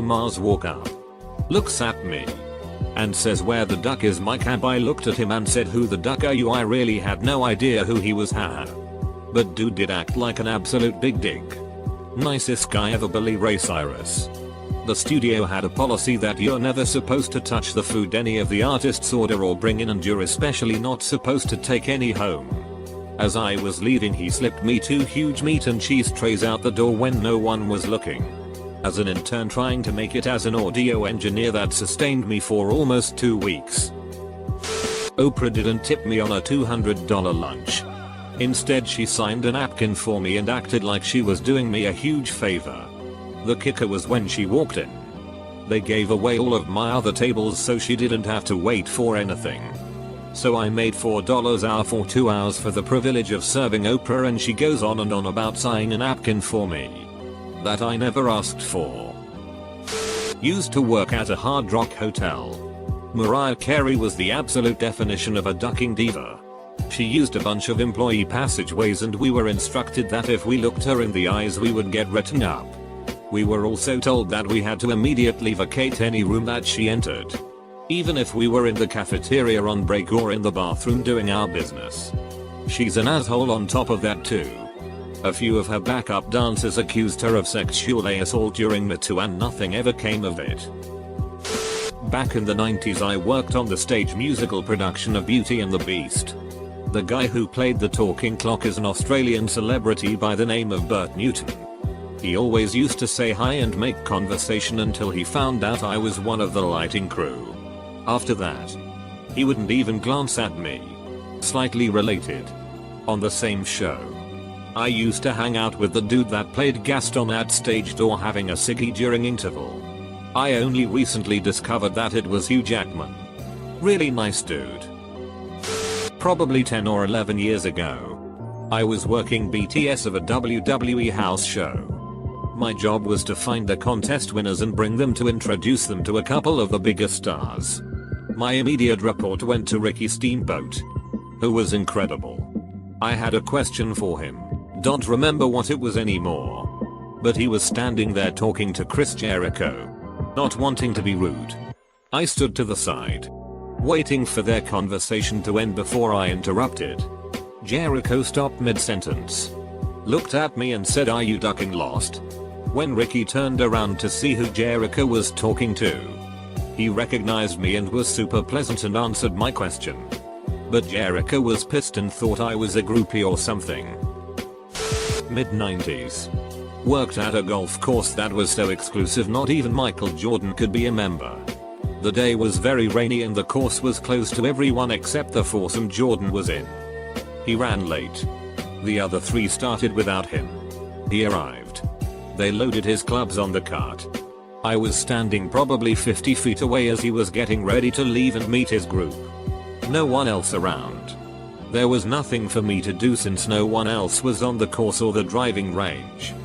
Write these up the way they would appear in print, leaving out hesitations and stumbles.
Mars walk up, looks at me, and says, "Where the duck is my cab?" I looked at him and said, "Who the duck are you?" I really had no idea who he was, haha. But dude did act like an absolute big dig. Nicest guy ever, Billy Ray Cyrus. The studio had a policy that you're never supposed to touch the food any of the artists order or bring in, and you're especially not supposed to take any home. As I was leaving, he slipped me 2 huge meat and cheese trays out the door when no one was looking. As an intern trying to make it as an audio engineer, that sustained me for almost 2 weeks. Oprah didn't tip me on a $200 lunch. Instead, she signed a napkin for me and acted like she was doing me a huge favor. The kicker was when she walked in. They gave away all of my other tables so she didn't have to wait for anything. So I made $4 hour for 2 hours for the privilege of serving Oprah, and she goes on and on about signing a napkin for me that I never asked for. Used to work at a Hard Rock hotel. Mariah Carey was the absolute definition of a ducking diva. She used a bunch of employee passageways, and we were instructed that if we looked her in the eyes we would get written up. We were also told that we had to immediately vacate any room that she entered, even if we were in the cafeteria on break or in the bathroom doing our business. She's an asshole on top of that too. A few of her backup dancers accused her of sexual assault during Me Too, and nothing ever came of it. Back in the 90s, I worked on the stage musical production of Beauty and the Beast. The guy who played the talking clock is an Australian celebrity by the name of Bert Newton. He always used to say hi and make conversation until he found out I was one of the lighting crew. After that, he wouldn't even glance at me. Slightly related. On the same show, I used to hang out with the dude that played Gaston at stage door having a ciggy during interval. I only recently discovered that it was Hugh Jackman. Really nice dude. Probably 10 or 11 years ago, I was working BTS of a WWE house show. My job was to find the contest winners and bring them to introduce them to a couple of the biggest stars. My immediate report went to Ricky Steamboat, who was incredible. I had a question for him. Don't remember what it was anymore. But he was standing there talking to Chris Jericho. Not wanting to be rude, I stood to the side, waiting for their conversation to end before I interrupted. Jericho stopped mid-sentence, looked at me and said, "Are you ducking lost?" When Ricky turned around to see who Jericho was talking to, he recognized me and was super pleasant and answered my question. But Jericho was pissed and thought I was a groupie or something. Mid-90s. Worked at a golf course that was so exclusive not even Michael Jordan could be a member. The day was very rainy and the course was closed to everyone except the foursome Jordan was in. He ran late. The other 3 started without him. He arrived. They loaded his clubs on the cart. I was standing probably 50 feet away as he was getting ready to leave and meet his group. No one else around. There was nothing for me to do since no one else was on the course or the driving range.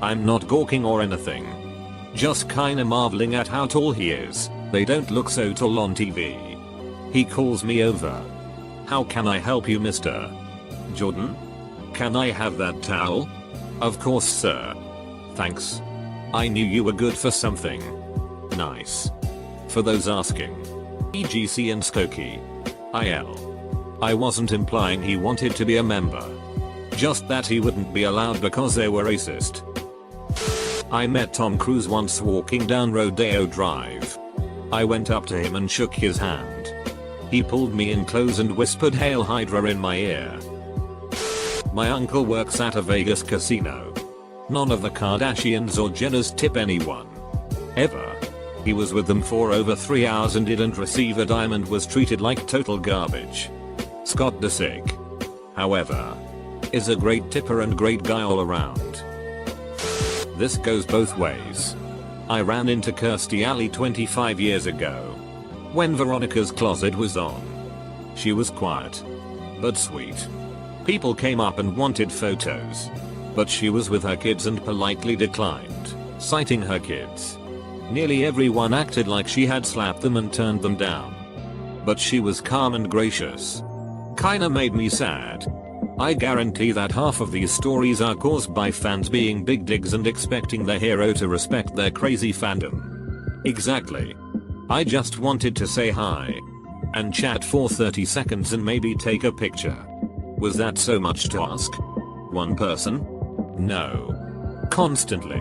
I'm not gawking or anything. Just kinda marveling at how tall he is. They don't look so tall on TV. He calls me over. "How can I help you, Mr. Jordan? Can I have that towel?" "Of course, sir. Thanks. I knew you were good for something nice." For those asking. EGC and Skokie. IL. I wasn't implying he wanted to be a member. Just that he wouldn't be allowed because they were racist. I met Tom Cruise once walking down Rodeo Drive. I went up to him and shook his hand. He pulled me in close and whispered "Hail Hydra" in my ear. My uncle works at a Vegas casino. None of the Kardashians or Jenners tip anyone. Ever. He was with them for over 3 hours and didn't receive a dime and was treated like total garbage. Scott Disick, however, is a great tipper and great guy all around. This goes both ways. I ran into Kirstie Alley 25 years ago, when Veronica's Closet was on. She was quiet, but sweet. People came up and wanted photos, but she was with her kids and politely declined, citing her kids. Nearly everyone acted like she had slapped them and turned them down. But she was calm and gracious. Kinda made me sad. I guarantee that half of these stories are caused by fans being big digs and expecting their hero to respect their crazy fandom. Exactly. I just wanted to say hi. And chat for 30 seconds and maybe take a picture. Was that so much to ask? One person? No. Constantly.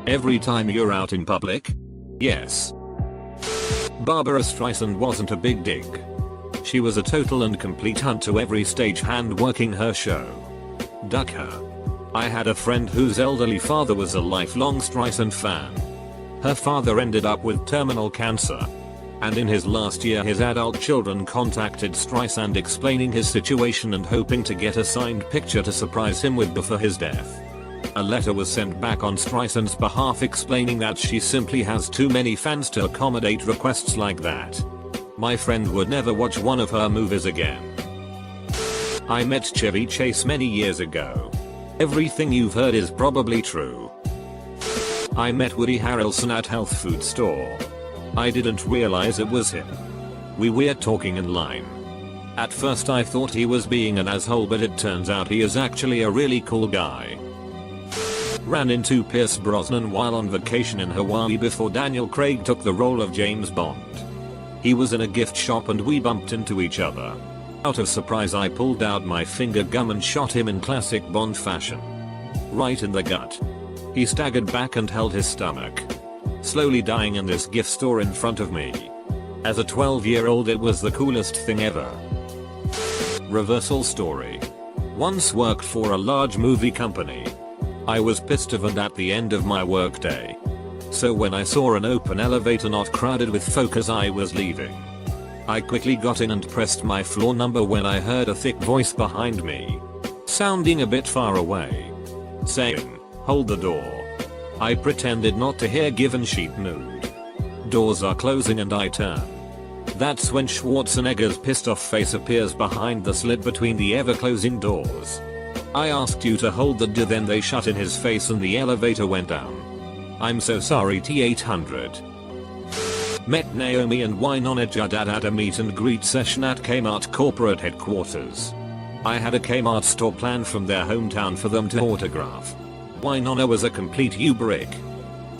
Every time you're out in public? Yes. Barbara Streisand wasn't a big dig. She was a total and complete hunt to every stagehand working her show. Duck her. I had a friend whose elderly father was a lifelong Streisand fan. Her father ended up with terminal cancer. And in his last year his adult children contacted Streisand explaining his situation and hoping to get a signed picture to surprise him with before his death. A letter was sent back on Streisand's behalf explaining that she simply has too many fans to accommodate requests like that. My friend would never watch one of her movies again. I met Chevy Chase many years ago. Everything you've heard is probably true. I met Woody Harrelson at health food store. I didn't realize it was him. We were talking in line. At first I thought he was being an asshole, but it turns out he is actually a really cool guy. Ran into Pierce Brosnan while on vacation in Hawaii before Daniel Craig took the role of James Bond. He was in a gift shop and we bumped into each other. Out of surprise I pulled out my finger gum and shot him in classic Bond fashion. Right in the gut. He staggered back and held his stomach. Slowly dying in this gift store in front of me. As a 12-year-old it was the coolest thing ever. Reversal story. Once worked for a large movie company. I was pissed off and at the end of my workday. So when I saw an open elevator not crowded with folk as I was leaving, I quickly got in and pressed my floor number when I heard a thick voice behind me, sounding a bit far away, saying, "Hold the door." I pretended not to hear given sheet mood. Doors are closing and I turn. That's when Schwarzenegger's pissed off face appears behind the slit between the ever closing doors. I asked you to hold the door, then they shut in his face and the elevator went down. I'm so sorry T800. Met Naomi and Winona Judd at a meet and greet session at Kmart corporate headquarters. I had a Kmart store plan from their hometown for them to autograph. Winona was a complete U-brick.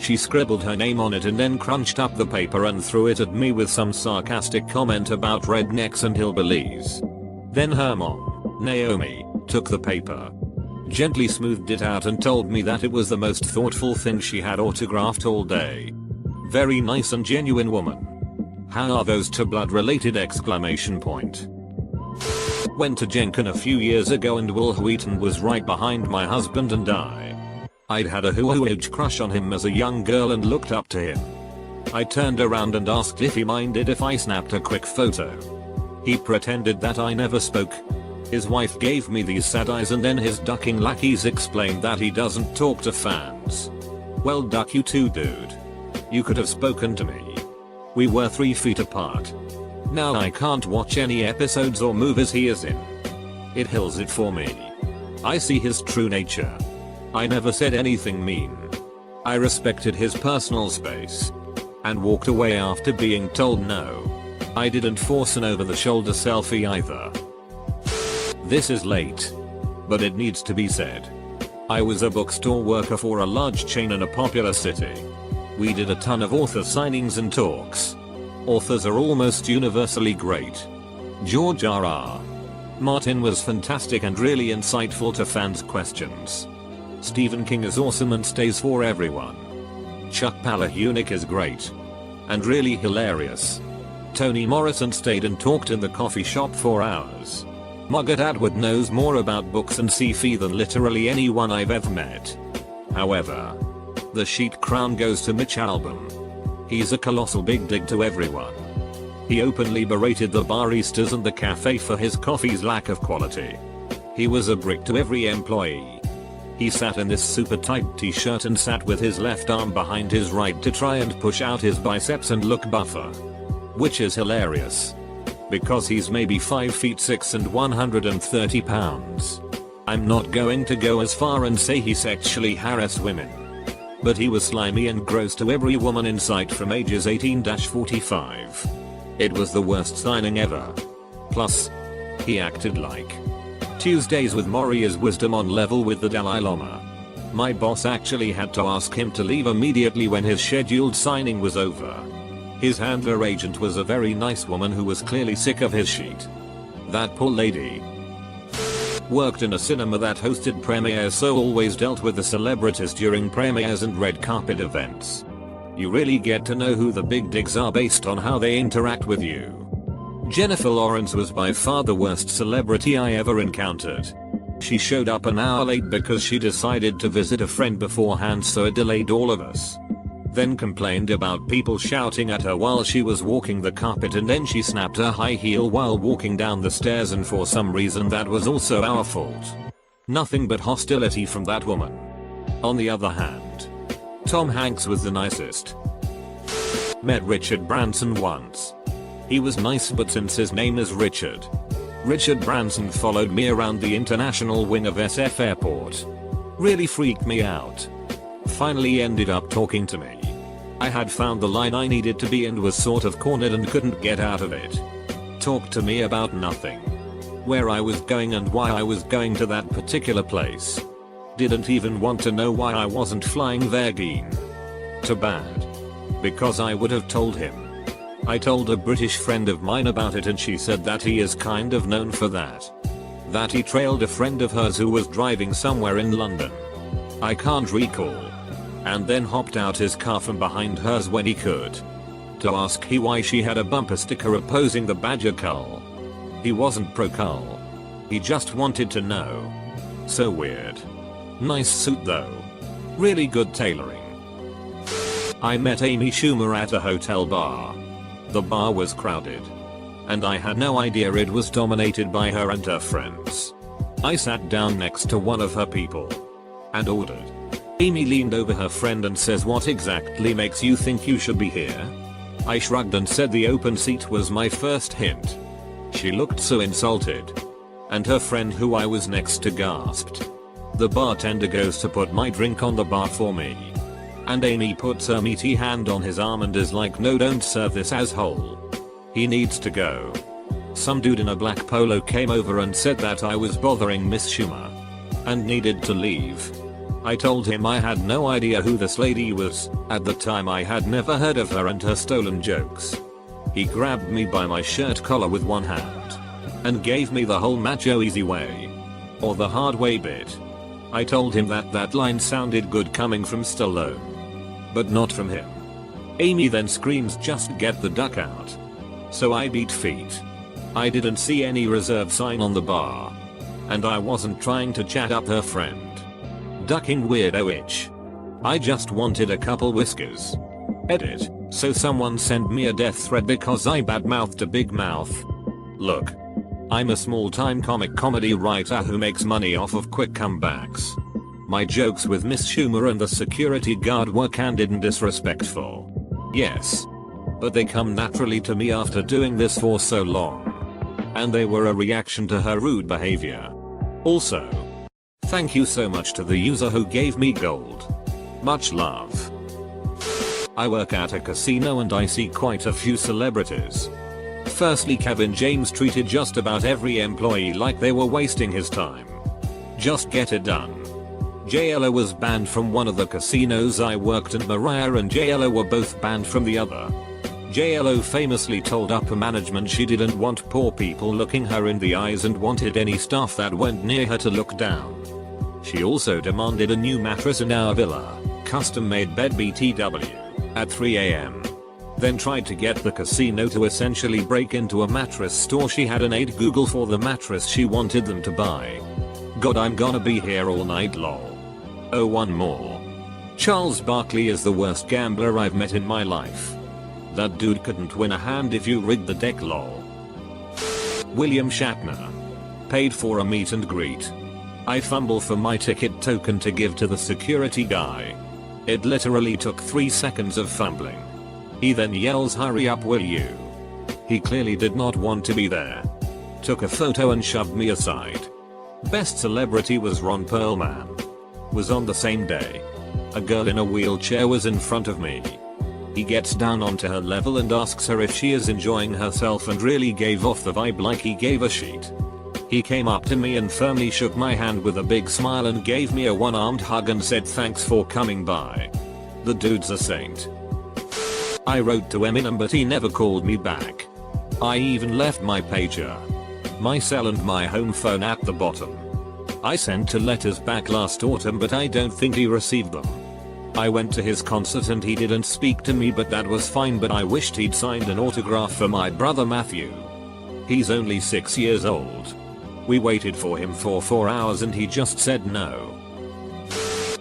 She scribbled her name on it and then crunched up the paper and threw it at me with some sarcastic comment about rednecks and hillbillies. Then her mom, Naomi, took the paper, gently smoothed it out and told me that it was the most thoughtful thing she had autographed all day. Very nice and genuine woman. How are those two blood related ? Went to Gen Con a few years ago and Will Wheaton was right behind my husband and I. I'd had a huge crush on him as a young girl and looked up to him. I turned around and asked if he minded if I snapped a quick photo. He pretended that I never spoke. His wife gave me these sad eyes and then his ducking lackeys explained that he doesn't talk to fans. Well, duck you too, dude. You could have spoken to me. We were 3 feet apart. Now I can't watch any episodes or movies he is in. It hills it for me. I see his true nature. I never said anything mean. I respected his personal space. And walked away after being told no. I didn't force an over-the-shoulder selfie either. This is late. But it needs to be said. I was a bookstore worker for a large chain in a popular city. We did a ton of author signings and talks. Authors are almost universally great. George R.R. Martin was fantastic and really insightful to fans' questions. Stephen King is awesome and stays for everyone. Chuck Palahniuk is great. And really hilarious. Toni Morrison stayed and talked in the coffee shop for hours. Margaret Atwood knows more about books and sci-fi than literally anyone I've ever met. However, the sheet crown goes to Mitch Albom. He's a colossal big dig to everyone. He openly berated the baristas and the cafe for his coffee's lack of quality. He was a brick to every employee. He sat in this super tight t-shirt and sat with his left arm behind his right to try and push out his biceps and look buffer. Which is hilarious. Because he's maybe 5 feet 6 and 130 pounds. I'm not going to go as far and say he sexually harassed women. But he was slimy and gross to every woman in sight from ages 18-45. It was the worst signing ever. Plus, he acted like Tuesdays with Maury is wisdom on level with the Dalai Lama. My boss actually had to ask him to leave immediately when his scheduled signing was over. His handler agent was a very nice woman who was clearly sick of his sheet. That poor lady. Worked in a cinema that hosted premieres, so always dealt with the celebrities during premieres and red carpet events. You really get to know who the big digs are based on how they interact with you. Jennifer Lawrence was by far the worst celebrity I ever encountered. She showed up an hour late because she decided to visit a friend beforehand, so it delayed all of us. Then complained about people shouting at her while she was walking the carpet, and then she snapped her high heel while walking down the stairs, and for some reason that was also our fault. Nothing but hostility from that woman. On the other hand, Tom Hanks was the nicest. Met Richard Branson once. He was nice, but since his name is Richard Branson followed me around the international wing of SF Airport. Really freaked me out. Finally ended up talking to me. I had found the line I needed to be and was sort of cornered and couldn't get out of it. Talked to me about nothing. Where I was going and why I was going to that particular place. Didn't even want to know why I wasn't flying there again. Too bad. Because I would have told him. I told a British friend of mine about it and she said that he is kind of known for that. That he trailed a friend of hers who was driving somewhere in London. I can't recall. And then hopped out his car from behind hers when he could. To ask he why she had a bumper sticker opposing the badger cull. He wasn't pro cull. He just wanted to know. So weird. Nice suit though. Really good tailoring. I met Amy Schumer at a hotel bar. The bar was crowded. And I had no idea it was dominated by her and her friends. I sat down next to one of her people. And ordered. Amy leaned over her friend and says, "What exactly makes you think you should be here?" I shrugged and said the open seat was my first hint. She looked so insulted. And her friend who I was next to gasped. The bartender goes to put my drink on the bar for me. And Amy puts her meaty hand on his arm and is like, "No, don't serve this asshole. He needs to go." Some dude in a black polo came over and said that I was bothering Miss Schumer. And needed to leave. I told him I had no idea who this lady was. At the time I had never heard of her and her stolen jokes. He grabbed me by my shirt collar with one hand. And gave me the whole macho easy way. Or the hard way bit. I told him that line sounded good coming from Stallone. But not from him. Amy then screams, "Just get the duck out." So I beat feet. I didn't see any reserve sign on the bar. And I wasn't trying to chat up her friend. Ducking weirdo itch. I just wanted a couple whiskers. Edit. So someone sent me a death threat because I badmouthed a big mouth. Look. I'm a small-time comedy writer who makes money off of quick comebacks. My jokes with Miss Schumer and the security guard were candid and disrespectful. Yes. But they come naturally to me after doing this for so long. And they were a reaction to her rude behavior. Also, thank you so much to the user who gave me gold. Much love. I work at a casino and I see quite a few celebrities. Firstly, Kevin James treated just about every employee like they were wasting his time. Just get it done. JLo was banned from one of the casinos I worked, and Mariah and JLo were both banned from the other. JLo famously told upper management she didn't want poor people looking her in the eyes and wanted any staff that went near her to look down. She also demanded a new mattress in our villa, custom made bed BTW, at 3 AM. Then tried to get the casino to essentially break into a mattress store she had an aide Google for the mattress she wanted them to buy. God, I'm gonna be here all night lol. Oh, one more. Charles Barkley is the worst gambler I've met in my life. That dude couldn't win a hand if you rigged the deck lol. William Shatner. Paid for a meet and greet. I fumble for my ticket token to give to the security guy. It literally took 3 seconds of fumbling. He then yells, "Hurry up, will you?" He clearly did not want to be there. Took a photo and shoved me aside. Best celebrity was Ron Perlman. Was on the same day. A girl in a wheelchair was in front of me. He gets down onto her level and asks her if she is enjoying herself and really gave off the vibe like he gave a shit. He came up to me and firmly shook my hand with a big smile and gave me a one-armed hug and said thanks for coming by. The dude's a saint. I wrote to Eminem but he never called me back. I even left my pager, my cell and my home phone at the bottom. I sent 2 letters back last autumn but I don't think he received them. I went to his concert and he didn't speak to me but that was fine, but I wished he'd signed an autograph for my brother Matthew. He's only 6 years old. We waited for him for 4 hours and he just said no.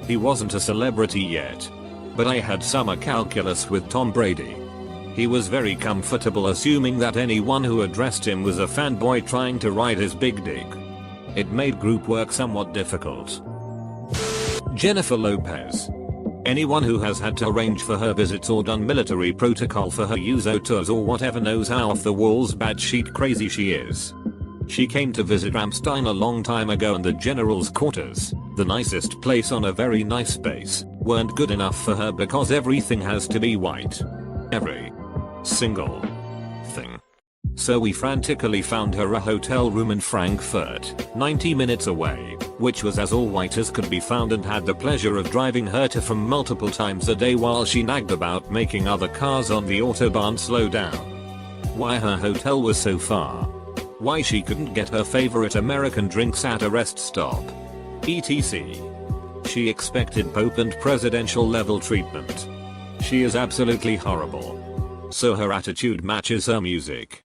He wasn't a celebrity yet, but I had summer calculus with Tom Brady. He was very comfortable assuming that anyone who addressed him was a fanboy trying to ride his big dick. It made group work somewhat difficult. Jennifer Lopez. Anyone who has had to arrange for her visits or done military protocol for her USO tours or whatever knows how off the walls batshit crazy she is. She came to visit Ramstein a long time ago and the general's quarters, the nicest place on a very nice base, weren't good enough for her because everything has to be white. Every single thing. So we frantically found her a hotel room in Frankfurt, 90 minutes away, which was as all white as could be found, and had the pleasure of driving her to from multiple times a day while she nagged about making other cars on the autobahn slow down. Why her hotel was so far. Why she couldn't get her favorite American drinks at a rest stop. etc. She expected Pope and presidential level treatment. She is absolutely horrible. So her attitude matches her music.